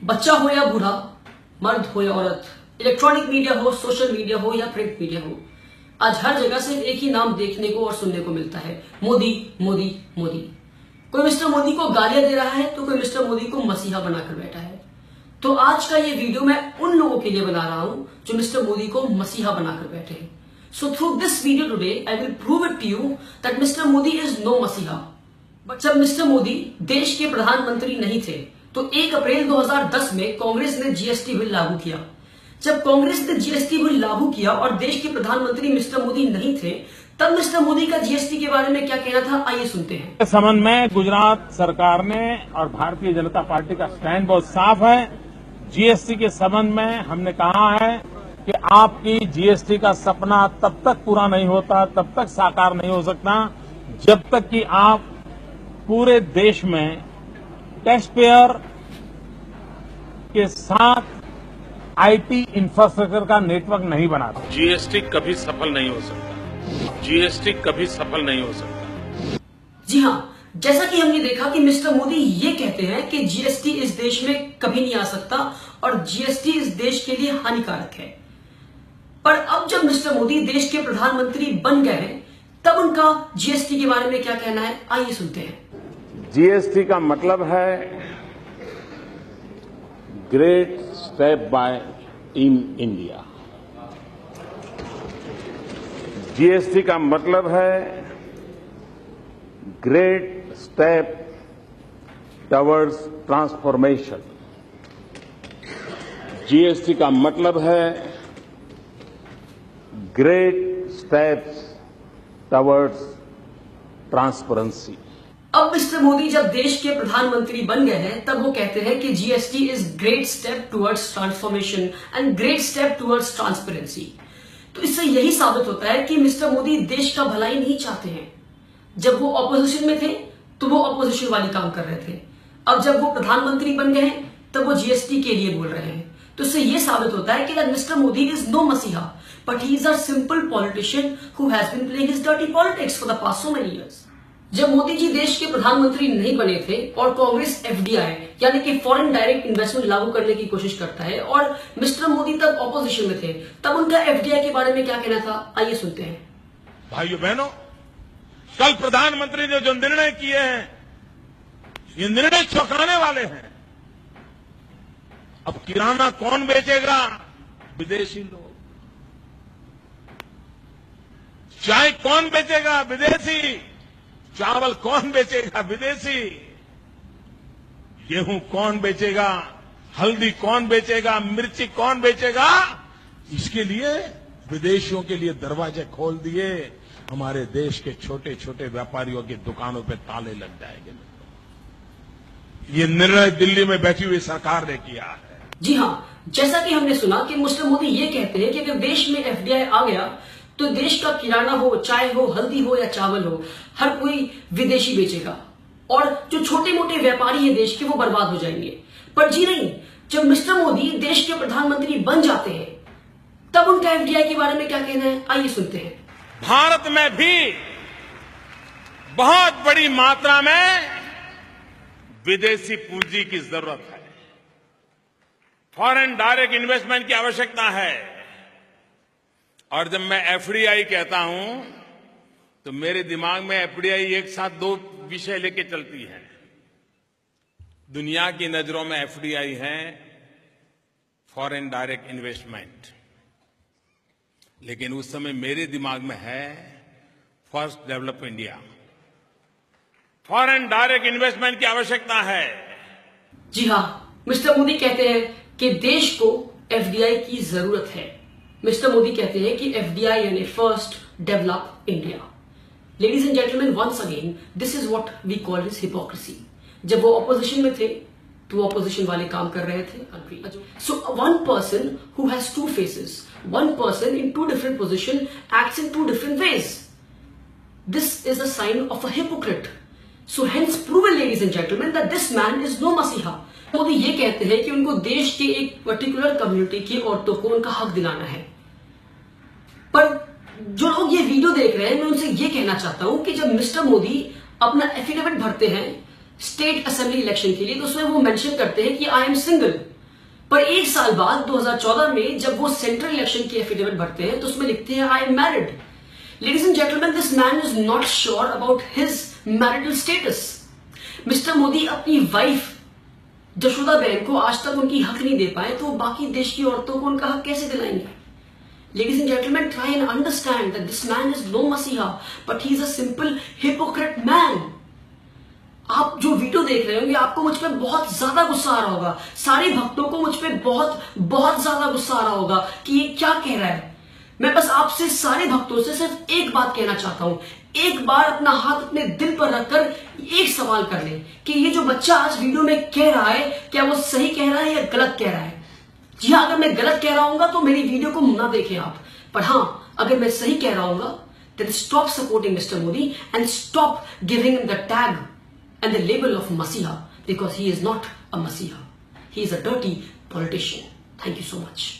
बच्चा हो या बूढ़ा, मर्द हो या औरत, इलेक्ट्रॉनिक मीडिया हो, सोशल मीडिया हो या प्रिंट मीडिया हो, आज हर जगह सिर्फ एक ही नाम देखने को और सुनने को मिलता है, मोदी मोदी मोदी। कोई मिस्टर मोदी को गालियां दे रहा है तो कोई मिस्टर मोदी को मसीहा बनाकर बैठा है। तो आज का ये वीडियो मैं उन लोगों के लिए बना रहा हूं जो मिस्टर मोदी को मसीहा बनाकर बैठे हैं। So through this video today I will prove it to you that mister Modi is no मसीहा। बट जब मिस्टर मोदी देश के प्रधानमंत्री नहीं थे तो 1 अप्रैल 2010 में कांग्रेस ने जीएसटी बिल लागू किया। जब कांग्रेस ने जीएसटी बिल लागू किया और देश के प्रधानमंत्री मिस्टर मोदी नहीं थे, तब मिस्टर मोदी का जीएसटी के बारे में क्या कहना था, आइए सुनते हैं। इस संबंध में गुजरात सरकार ने और भारतीय जनता पार्टी का स्टैंड बहुत साफ है। जीएसटी के संबंध में हमने कहा है कि आपकी जीएसटी का सपना तब तक पूरा नहीं होता, तब तक साकार नहीं हो सकता जब तक कि आप पूरे देश में टैक्स पेयर के साथ आईटी इंफ्रास्ट्रक्चर का नेटवर्क नहीं बनाते। जीएसटी कभी सफल नहीं हो सकता। जीएसटी कभी सफल नहीं हो सकता। जी हां, जैसा कि हमने देखा कि मिस्टर मोदी ये कहते हैं कि जीएसटी इस देश में कभी नहीं आ सकता और जीएसटी इस देश के लिए हानिकारक है। पर अब जब मिस्टर मोदी देश के प्रधानमंत्री बन गए हैं, तब उनका जीएसटी के बारे में क्या कहना है, आइए सुनते हैं। जीएसटी का मतलब है great step by team India. GST का मतलब है great step towards transformation. GST का मतलब है ग्रेट स्टेप्स टवर्ड्स ट्रांसपेरेंसी। अब मिस्टर मोदी जब देश के प्रधानमंत्री बन गए हैं, तब वो कहते हैं कि GST is great step towards transformation and great step towards transparency. तो इससे यही साबित होता है कि मिस्टर मोदी देश का भलाई नहीं चाहते हैं। जब वो ऑपोजिशन में थे तो वो ऑपोजिशन वाली काम कर रहे थे, अब जब वो प्रधानमंत्री बन गए हैं तब वो जीएसटी के लिए बोल रहे हैं। तो इससे यह साबित होता है कि मिस्टर मोदी इज नो मसीहा, but he is a simple politician who has been playing his dirty politics for the past so many years. जब मोदी जी देश के प्रधानमंत्री नहीं बने थे और कांग्रेस एफडीआई यानी कि फॉरेन डायरेक्ट इन्वेस्टमेंट लागू करने की कोशिश करता है और मिस्टर मोदी तब ऑपोजिशन में थे, तब उनका एफडीआई के बारे में क्या कहना था, आइए सुनते हैं। भाइयों बहनों, कल प्रधानमंत्री ने जो निर्णय किए हैं, ये निर्णय चौंकाने वाले हैं। अब किराना कौन बेचेगा? विदेशी लोग। चाय कौन बेचेगा? विदेशी। चावल कौन बेचेगा? विदेशी। गेहूं कौन बेचेगा? हल्दी कौन बेचेगा? मिर्ची कौन बेचेगा? इसके लिए विदेशियों के लिए दरवाजे खोल दिए। हमारे देश के छोटे छोटे व्यापारियों की दुकानों पे ताले लग जाएंगे। ये निर्णय दिल्ली में बैठी हुई सरकार ने किया है। जी हां, जैसा कि हमने सुना कि मिस्टर मोदी ये कहते हैं कि अगर देश में एफडीआई आ गया तो देश का किराना हो, चाय हो, हल्दी हो या चावल हो, हर कोई विदेशी बेचेगा और जो छोटे मोटे व्यापारी हैं देश के, वो बर्बाद हो जाएंगे। पर जी नहीं, जब मिस्टर मोदी देश के प्रधानमंत्री बन जाते हैं तब उनका एफडीआई के बारे में क्या कहना है, आइए सुनते हैं। भारत में भी बहुत बड़ी मात्रा में विदेशी पूंजी की जरूरत है। फॉरेन डायरेक्ट इन्वेस्टमेंट की आवश्यकता है। और जब मैं एफडीआई कहता हूं तो मेरे दिमाग में एफडीआई एक साथ 2 विषय लेके चलती है। दुनिया की नजरों में एफडीआई है फॉरेन डायरेक्ट इन्वेस्टमेंट, लेकिन उस समय मेरे दिमाग में है first develop India. Foreign direct investment की आवश्यकता है। जी हां, मिस्टर मोदी कहते हैं कि देश को एफडीआई की जरूरत है। मिस्टर मोदी कहते हैं कि एफडीआई यानी first develop India. Ladies and gentleman, once again this is what we call his hypocrisy. जब वो ऑपोजिशन में थे तो ऑपोजिशन वाले काम कर रहे थे। So one person who has 2 faces, one person in 2 different positions acts in 2 different ways. This is a sign of a hypocrite. So hence proven, ladies and gentlemen, that this man is no masiha. Modi ये कहते हैं कि उनको देश के एक particular community की औरतों को उनका हक दिलाना है। पर जो लोग ये वीडियो देख रहे हैं, मैं उनसे ये कहना चाहता हूं कि जब मिस्टर मोदी अपना एफिडेविट भरते हैं स्टेट असेंबली इलेक्शन के लिए, तो उसमें वो मेंशन करते हैं कि आई एम सिंगल। पर एक साल बाद 2014 में जब वो सेंट्रल इलेक्शन की एफिडेविट भरते हैं तो उसमें लिखते हैं I am married. Ladies and gentleman, this man is not sure about his marital status. Mister Modi अपनी वाइफ जशोदा बहन को आज तक उनकी हक नहीं दे पाए, तो बाकी देश की औरतों को उनका हक कैसे दिलाएंगे? Ladies and gentlemen, try and understand that this man is no Masiha, but he is a simple hypocrite man. आप जो वीडियो देख रहे होंगे आपको मुझ पे बहुत ज्यादा गुस्सा आ रहा होगा, सारे भक्तों को मुझ पे बहुत बहुत ज्यादा गुस्सा आ रहा होगा कि ये क्या कह रहा है। मैं बस आपसे सारे भक्तों से सिर्फ एक बात कहना चाहता हूं, एक बार अपना हाथ अपने दिल पर रखकर एक सवाल कर ले कि ये जो बच्चा आज वीडियो में कह रहा है क्या वो सही कह रहा है या गलत कह रहा है। जी हाँ, अगर मैं गलत कह रहा हूँ तो मेरी वीडियो को ना देखें आप, पर हाँ अगर मैं सही कह रहा हूँ then stop supporting Mr. Modi and stop giving him the tag and the label of Masiha, because he is not a Masiha. He is a dirty politician. Thank you so much.